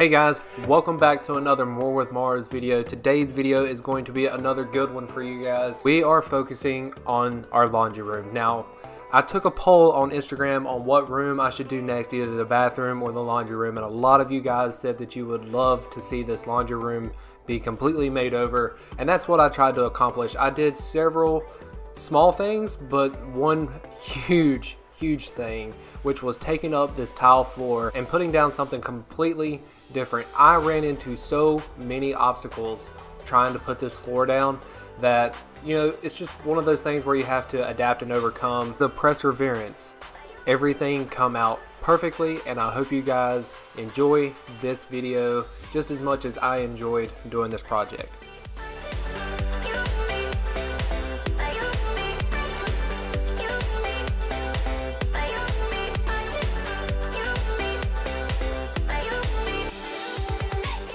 Hey guys, welcome back to another More with Morrows video. Today's video is going to be another good one for you guys. We are focusing on our laundry room. Now, I took a poll on Instagram on what room I should do next, either the bathroom or the laundry room, and a lot of you guys said that you would love to see this laundry room be completely made over, and that's what I tried to accomplish. I did several small things, but one huge thing, which was taking up this tile floor and putting down something completely different. I ran into so many obstacles trying to put this floor down that, you know, it's just one of those things where you have to adapt and overcome. The perseverance, everything come out perfectly, and I hope you guys enjoy this video just as much as I enjoyed doing this project.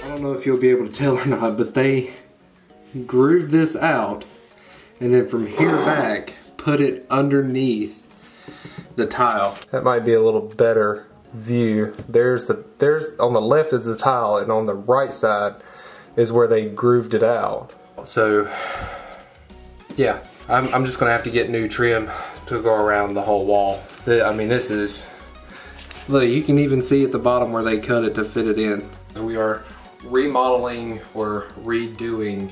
I don't know if you'll be able to tell or not, but they grooved this out and then from here back put it underneath the tile. That might be a little better view. There's on the left is the tile, and on the right side is where they grooved it out. So yeah, I'm just gonna have to get new trim to go around the whole wall. I mean, this is, look, you can even see at the bottom where they cut it to fit it in. We are remodeling or redoing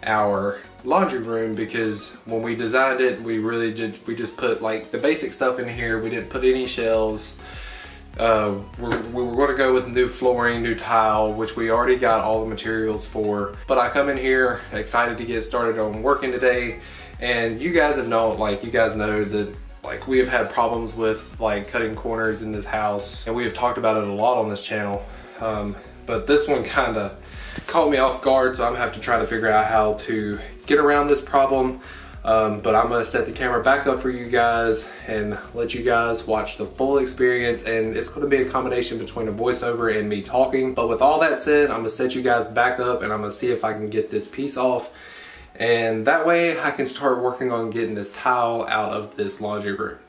our laundry room because when we designed it, we just put like the basic stuff in here. We didn't put any shelves. We were going to go with new flooring, new tile, which we already got all the materials for. But I come in here excited to get started on working today, and you guys have known, like, you guys know that, like, we have had problems with like cutting corners in this house, and we have talked about it a lot on this channel. But this one kind of caught me off guard, so I'm gonna have to try to figure out how to get around this problem. But I'm gonna set the camera back up for you guys and let you guys watch the full experience, and it's gonna be a combination between a voiceover and me talking. But with all that said, I'm gonna set you guys back up and I'm gonna see if I can get this piece off, and that way I can start working on getting this tile out of this laundry room.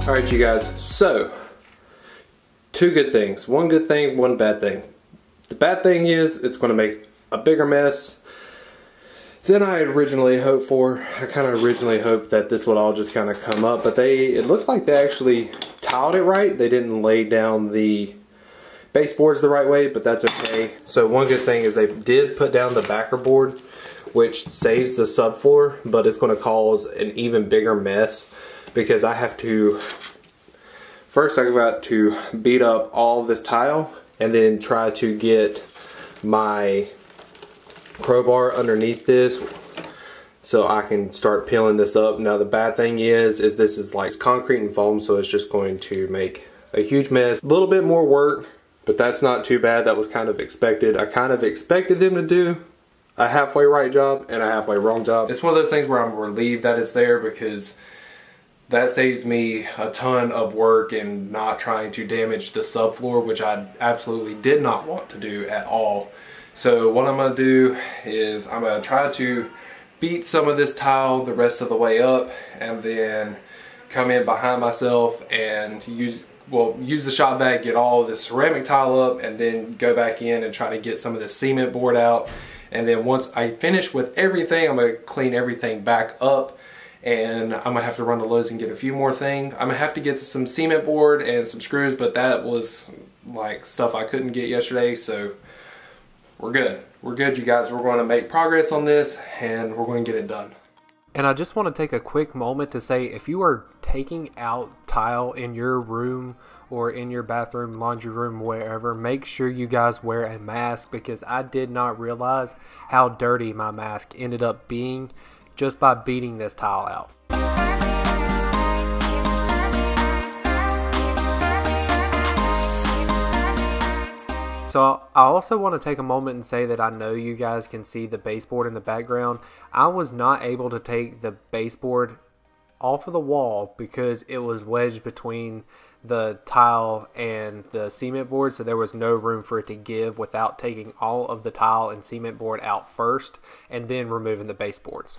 Alright, you guys, so two good things. One good thing, one bad thing. The bad thing is it's going to make a bigger mess than I had originally hoped for. I kind of originally hoped that this would all just kind of come up, but it looks like they actually tiled it right. They didn't lay down the baseboards the right way, but that's okay. So one good thing is they did put down the backer board, which saves the subfloor, but it's going to cause an even bigger mess because I have to, first I've got to beat up all this tile and then try to get my crowbar underneath this so I can start peeling this up. Now the bad thing is this is like concrete and foam, so it's just going to make a huge mess. A little bit more work, but that's not too bad. That was kind of expected. I kind of expected them to do a halfway right job and a halfway wrong job. It's one of those things where I'm relieved that it's there because that saves me a ton of work and not trying to damage the subfloor, which I absolutely did not want to do at all. So what I'm going to do is I'm going to try to beat some of this tile the rest of the way up, and then come in behind myself and use the shop vac, get all this ceramic tile up, and then go back in and try to get some of the cement board out. And then once I finish with everything, I'm going to clean everything back up, and I'm gonna have to run to Lowe's and get a few more things. I'm gonna have to get some cement board and some screws, but that was like stuff I couldn't get yesterday, so we're good. We're good, you guys. We're going to make progress on this, and we're going to get it done. And I just want to take a quick moment to say, if you are taking out tile in your room or in your bathroom, laundry room, wherever, make sure you guys wear a mask, because I did not realize how dirty my mask ended up being just by beating this tile out. So I also want to take a moment and say that I know you guys can see the baseboard in the background. I was not able to take the baseboard off of the wall because it was wedged between the tile and the cement board, so there was no room for it to give without taking all of the tile and cement board out first and then removing the baseboards.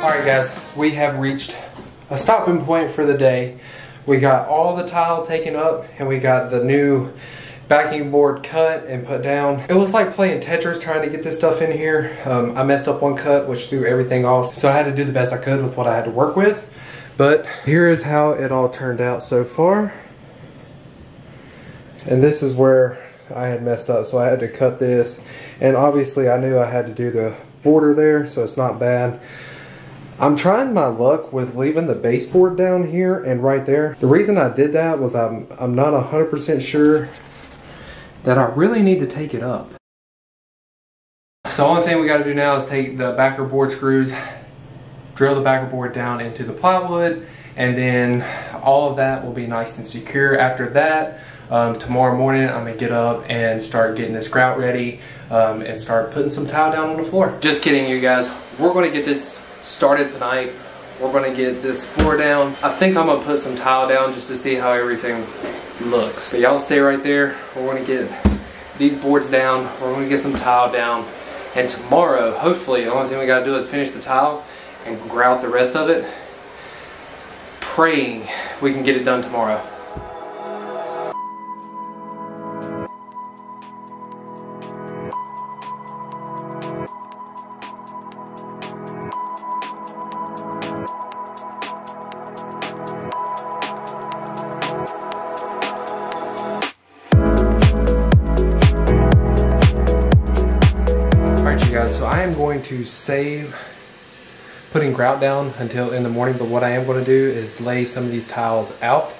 Alright guys, we have reached a stopping point for the day. We got all the tile taken up and we got the new backing board cut and put down. It was like playing Tetris trying to get this stuff in here. I messed up one cut which threw everything off, so I had to do the best I could with what I had to work with. But here is how it all turned out so far. And this is where I had messed up, so I had to cut this. And obviously I knew I had to do the border there, so it's not bad. I'm trying my luck with leaving the baseboard down here and right there. The reason I did that was I'm not 100% sure that I really need to take it up. So the only thing we got to do now is take the backer board screws, drill the backer board down into the plywood, and then all of that will be nice and secure. After that, tomorrow morning I'm gonna get up and start getting this grout ready and start putting some tile down on the floor. Just kidding, you guys. We're gonna get this started tonight. We're gonna get this floor down. I think I'm gonna put some tile down just to see how everything looks. But y'all stay right there. We're gonna get these boards down. We're gonna get some tile down. And tomorrow, hopefully, the only thing we gotta do is finish the tile and grout the rest of it. Praying we can get it done tomorrow. Guys, so I am going to save putting grout down until in the morning, but what I am going to do is lay some of these tiles out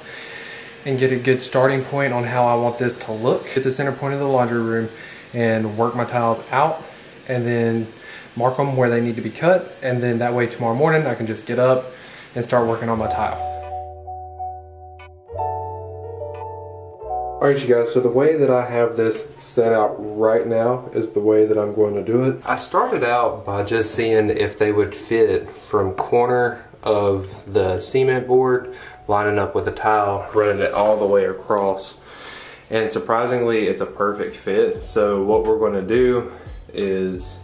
and get a good starting point on how I want this to look. Get the center point of the laundry room and work my tiles out and then mark them where they need to be cut, and then that way tomorrow morning I can just get up and start working on my tile. Alright you guys, so the way that I have this set out right now is the way that I'm going to do it. I started out by just seeing if they would fit from corner of the cement board, lining up with the tile, running it all the way across. And surprisingly, it's a perfect fit. So what we're going to do is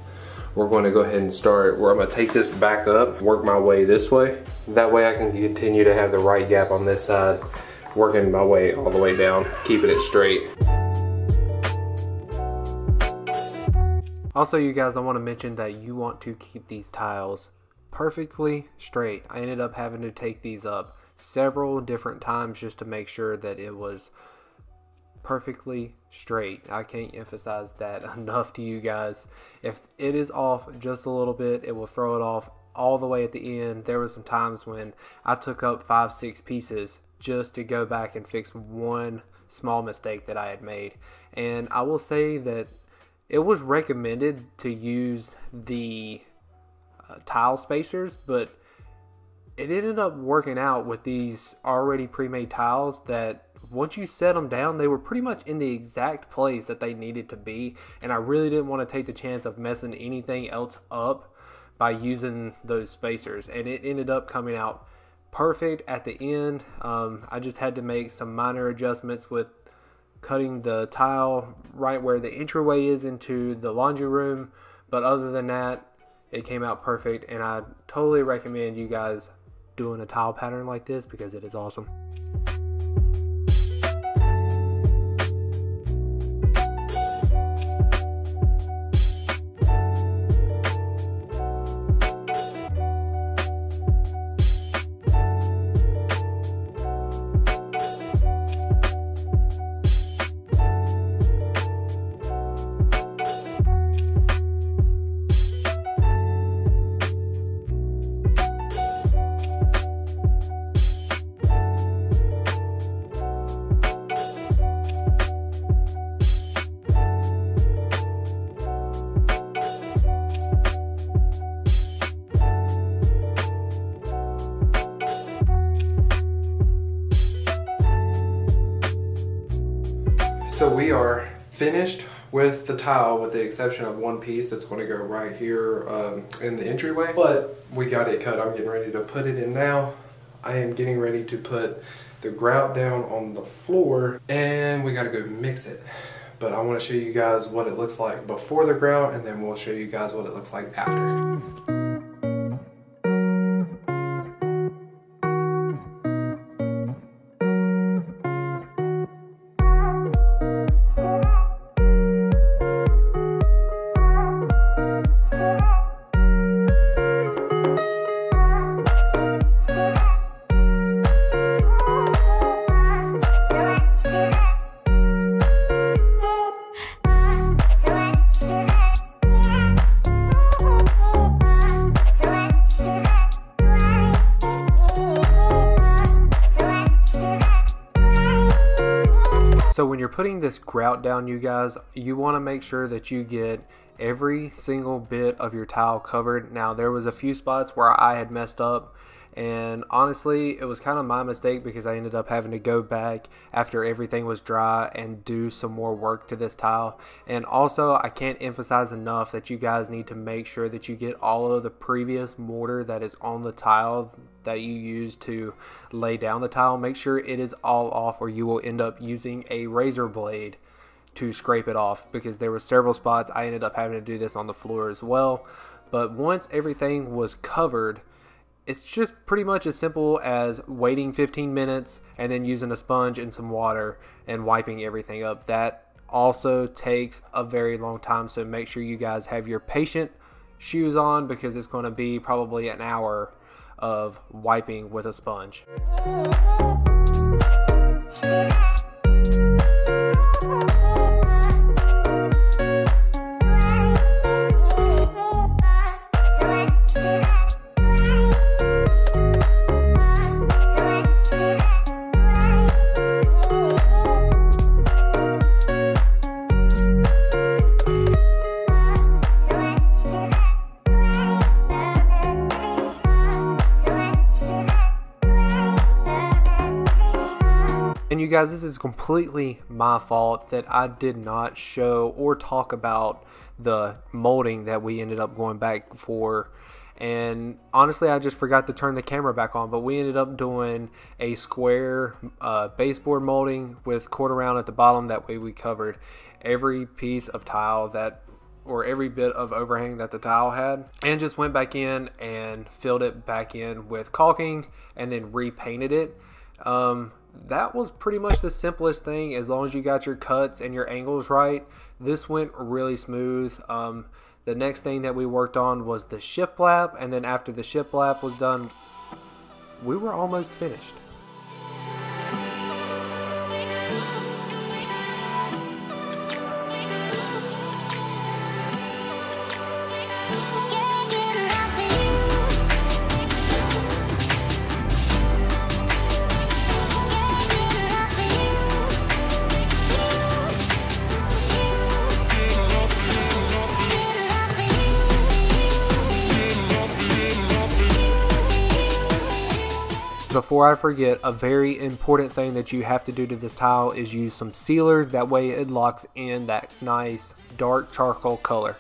we're going to go ahead and start where I'm going to take this back up, work my way this way. That way I can continue to have the right gap on this side, working my way all the way down, keeping it straight. Also, you guys, I want to mention that you want to keep these tiles perfectly straight. I ended up having to take these up several different times just to make sure that it was perfectly straight. I can't emphasize that enough to you guys. If it is off just a little bit, it will throw it off all the way at the end, there were some times when I took up 5-6 pieces just to go back and fix one small mistake that I had made. And I will say that it was recommended to use the tile spacers, but it ended up working out with these already pre-made tiles that once you set them down, they were pretty much in the exact place that they needed to be. And I really didn't want to take the chance of messing anything else up by using those spacers, and it ended up coming out perfect at the end. I just had to make some minor adjustments with cutting the tile right where the entryway is into the laundry room, but other than that, it came out perfect. And I totally recommend you guys doing a tile pattern like this because it is awesome. So we are finished with the tile with the exception of one piece that's going to go right here in the entryway. But we got it cut. I'm getting ready to put it in now. I am getting ready to put the grout down on the floor and we got to go mix it. But I want to show you guys what it looks like before the grout, and then we'll show you guys what it looks like after. So when you're putting this grout down, you guys, you want to make sure that you get every single bit of your tile covered. Now, there was a few spots where I had messed up, and honestly, it was kind of my mistake because I ended up having to go back after everything was dry and do some more work to this tile. And also, I can't emphasize enough that you guys need to make sure that you get all of the previous mortar that is on the tile that you use to lay down the tile. Make sure it is all off, or you will end up using a razor blade to scrape it off, because there were several spots I ended up having to do this on the floor as well. But once everything was covered, it's just pretty much as simple as waiting 15 minutes and then using a sponge and some water and wiping everything up. That also takes a very long time, so make sure you guys have your patient shoes on, because it's going to be probably an hour of wiping with a sponge. And you guys, this is completely my fault that I did not show or talk about the molding that we ended up going back for. And honestly, I just forgot to turn the camera back on, but we ended up doing a square baseboard molding with quarter round at the bottom. That way we covered every piece of tile that, or every bit of overhang that the tile had, and just went back in and filled it back in with caulking and then repainted it. That was pretty much the simplest thing. As long as you got your cuts and your angles right, this went really smooth. The next thing that we worked on was the shiplap, and then after the shiplap was done, we were almost finished. before I forget, a very important thing that you have to do to this tile is use some sealer. That way it locks in that nice dark charcoal color.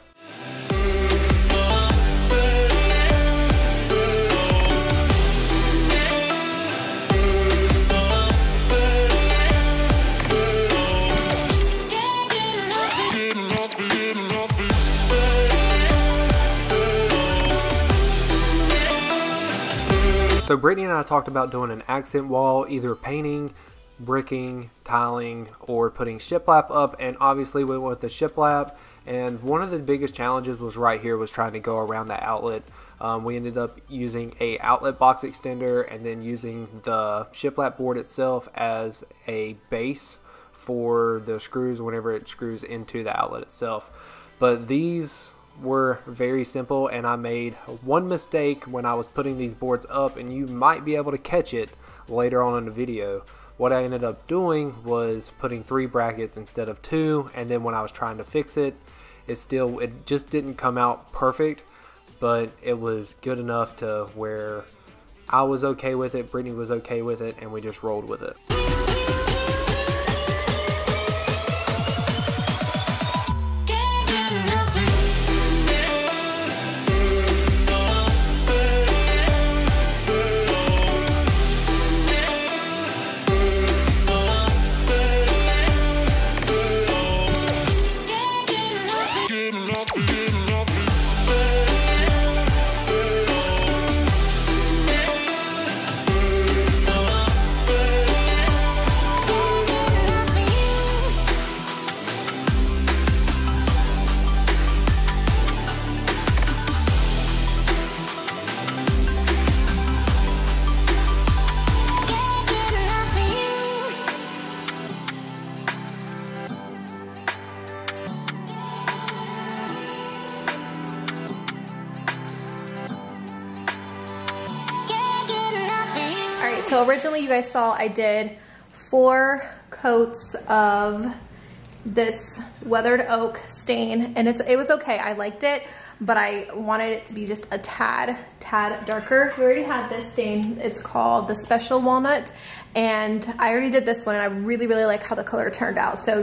So Brittany and I talked about doing an accent wall, either painting, bricking, tiling, or putting shiplap up, and obviously we went with the shiplap. And one of the biggest challenges was right here, was trying to go around the outlet. We ended up using a outlet box extender and then using the shiplap board itself as a base for the screws whenever it screws into the outlet itself. But these were very simple, and I made one mistake when I was putting these boards up, and you might be able to catch it later on in the video. What I ended up doing was putting 3 brackets instead of 2, and then when I was trying to fix it, it just didn't come out perfect, but it was good enough to where I was okay with it, Brittany was okay with it, and we just rolled with it. So originally you guys saw I did 4 coats of this weathered oak stain, and it was okay. I liked it, but I wanted it to be just a tad darker. We already had this stain. It's called the Special Walnut, and I already did this one, and I really like how the color turned out. So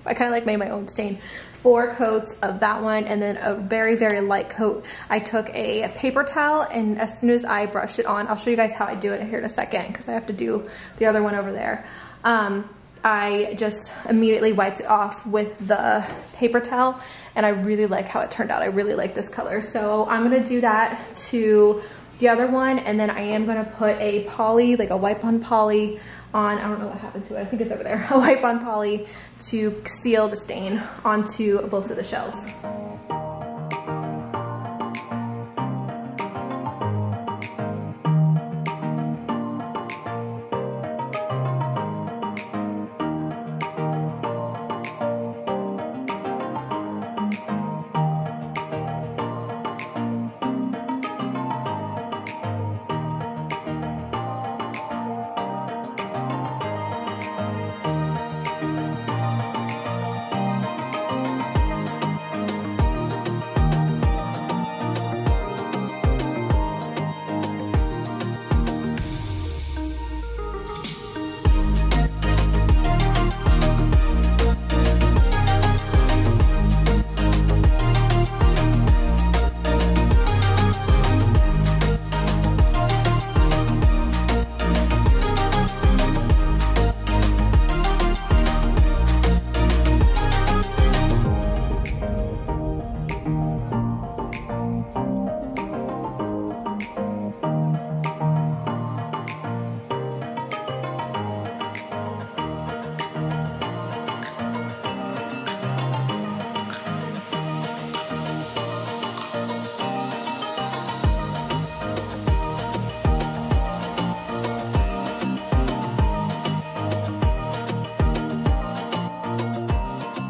I kind of like made my own stain. 4 coats of that one, and then a very light coat. I took a paper towel, and as soon as I brushed it on, I'll show you guys how I do it here in a second, because I have to do the other one over there. I just immediately wiped it off with the paper towel, and I really like how it turned out. I really like this color. So I'm gonna do that to the other one, and then I am gonna put a poly, like a wipe-on poly on, I don't know what happened to it, I think it's over there, a wipe-on poly to seal the stain onto both of the shelves.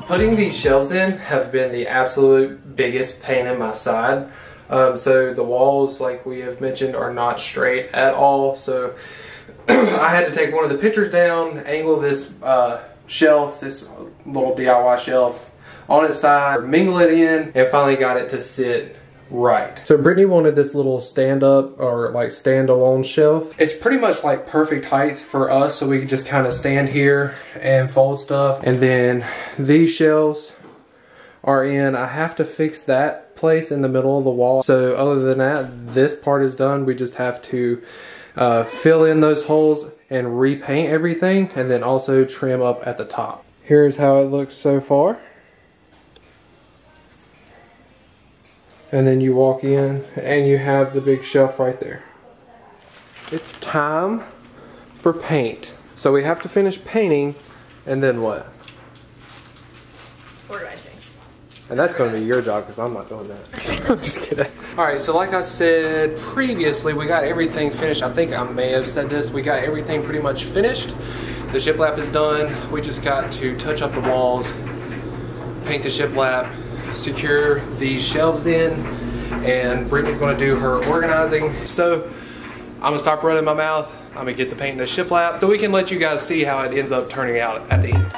Putting these shelves in have been the absolute biggest pain in my side. So the walls, like we have mentioned, are not straight at all. So I had to take one of the pictures down, angle this shelf, this little DIY shelf on its side, mingle it in, and finally got it to sit right. So Brittany wanted this little stand-up or like stand-alone shelf. It's pretty much like perfect height for us, so we can just kind of stand here and fold stuff. And then these shelves are in. I have to fix that place in the middle of the wall. So other than that, this part is done. We just have to fill in those holes and repaint everything, and then also trim up at the top. Here's how it looks so far. And then you walk in and you have the big shelf right there. It's time for paint. So we have to finish painting, and then what? Organizing. And that's going to be your job because I'm not doing that. I'm just kidding. Alright, so like I said previously, we got everything finished. I think I may have said this. We got everything pretty much finished. The shiplap is done. We just got to touch up the walls, paint the shiplap, secure these shelves in, and Brittany's going to do her organizing. So I'm going to stop running my mouth. I'm going to get the paint in the shiplap so we can let you guys see how it ends up turning out at the end.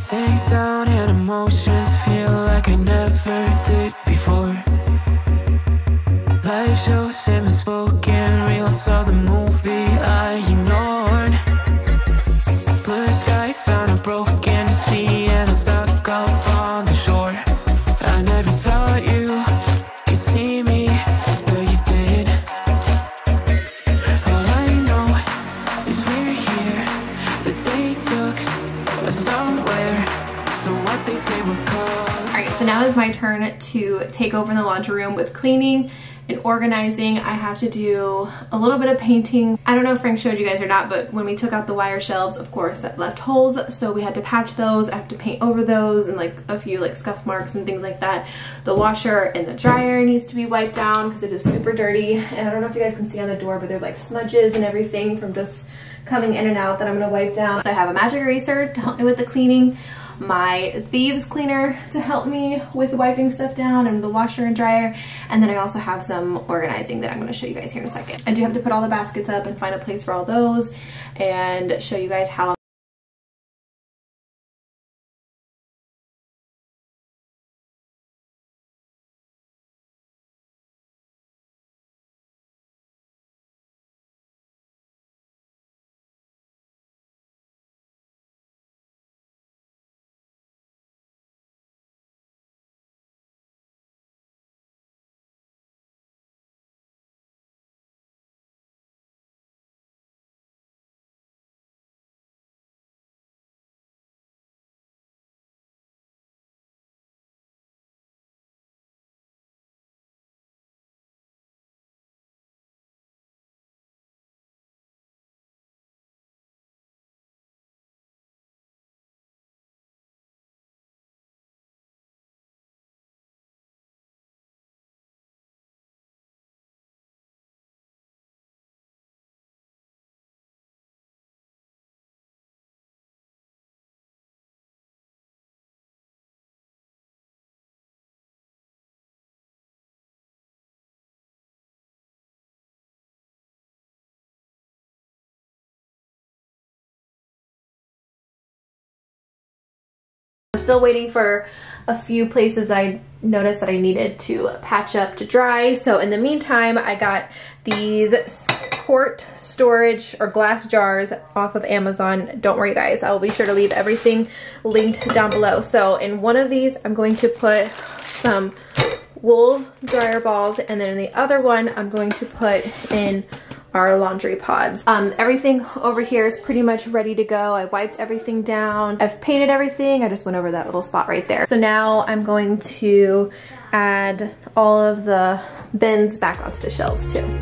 Sink down and emotions feel like I never did before. Life shows him unspoken reels of the movie I ignored. Blue skies on a broken sea and I'm stuck up on the shore. I never thought you could see me, but you did. All I know is we're here, that they took us somewhere. So what they say we're called. Alright, so now is my turn to take over in the laundry room with cleaning and organizing. I have to do a little bit of painting. I don't know if Frank showed you guys or not, but when we took out the wire shelves, of course, that left holes, so we had to patch those. I have to paint over those and like a few like scuff marks and things like that. The washer and the dryer needs to be wiped down because it is super dirty, and I don't know if you guys can see on the door, but there's like smudges and everything from just coming in and out that I'm gonna wipe down. So I have a magic eraser to help me with the cleaning, my thieves cleaner to help me with wiping stuff down, and the washer and dryer, and then I also have some organizing that I'm going to show you guys here in a second. I do have to put all the baskets up and find a place for all those and show you guys how I'm still waiting for a few places that I noticed that I needed to patch up to dry. So in the meantime, I got these quart storage or glass jars off of Amazon. Don't worry guys, I will be sure to leave everything linked down below. So in one of these, I'm going to put some wool dryer balls, and then in the other one, I'm going to put in our laundry pods. Everything over here is pretty much ready to go. I wiped everything down. I've painted everything. I just went over that little spot right there. So now I'm going to add all of the bins back onto the shelves too.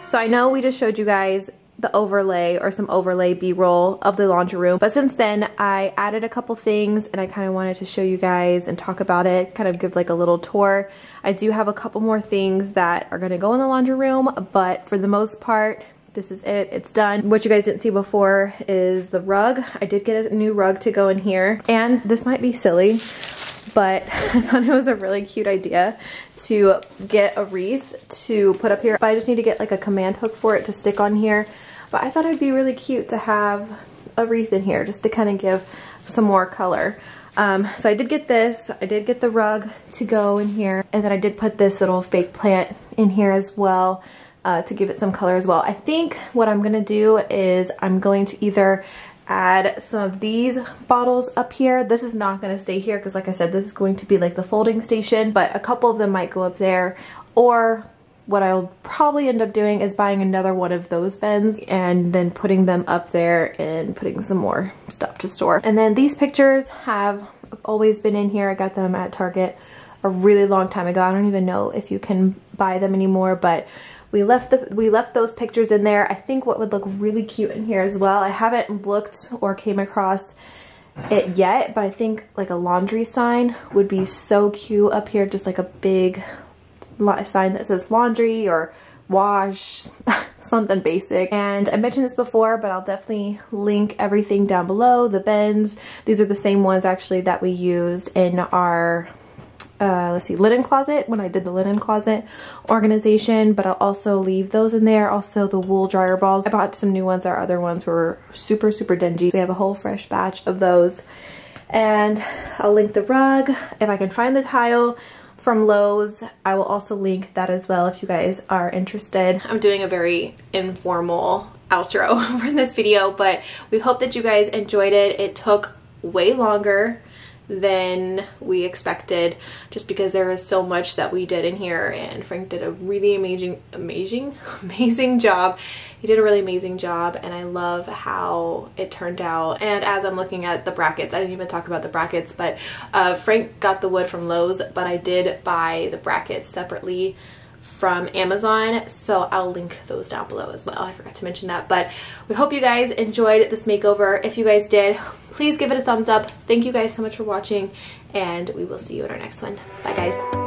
So I know we just showed you guys the overlay or some overlay b-roll of the laundry room, but since then I added a couple things and I kind of wanted to show you guys and talk about it, kind of give like a little tour. I do have a couple more things that are going to go in the laundry room, but for the most part this is it. It's done. What you guys didn't see before is the rug. I did get a new rug to go in here, and this might be silly, but I thought it was a really cute idea to get a wreath to put up here. But I just need to get like a command hook for it to stick on here. But I thought it'd be really cute to have a wreath in here just to kind of give some more color. So I did get this. I did get the rug to go in here, and then I did put this little fake plant in here as well to give it some color as well. I think what I'm gonna do is I'm going to either add some of these bottles up here. This is not going to stay here because like I said, this is going to be like the folding station, but a couple of them might go up there. Or what I'll probably end up doing is buying another one of those bins and then putting them up there and putting some more stuff to store. And then these pictures have always been in here. I got them at Target a really long time ago. I don't even know if you can buy them anymore, but we left those pictures in there. I think what would look really cute in here as well, I haven't looked or came across it yet, but I think like a laundry sign would be so cute up here, just like a big sign that says laundry or wash, something basic. And I mentioned this before, but I'll definitely link everything down below. The bins, these are the same ones actually that we used in our let's see, linen closet, when I did the linen closet organization, but I'll also leave those in there. Also the wool dryer balls. I bought some new ones. Our other ones were super dingy. We have a whole fresh batch of those. And I'll link the rug. If I can find the tile from Lowe's, I will also link that as well if you guys are interested. I'm doing a very informal outro for this video, but we hope that you guys enjoyed it. It took way longer than we expected just because there was so much that we did in here, and Frank did a really amazing job. He did a really amazing job, and I love how it turned out. And as I'm looking at the brackets, I didn't even talk about the brackets, but Frank got the wood from Lowe's, but I did buy the brackets separately from Amazon, so I'll link those down below as well. I forgot to mention that. But we hope you guys enjoyed this makeover. If you guys did, please give it a thumbs up. Thank you guys so much for watching, and we will see you in our next one. Bye guys.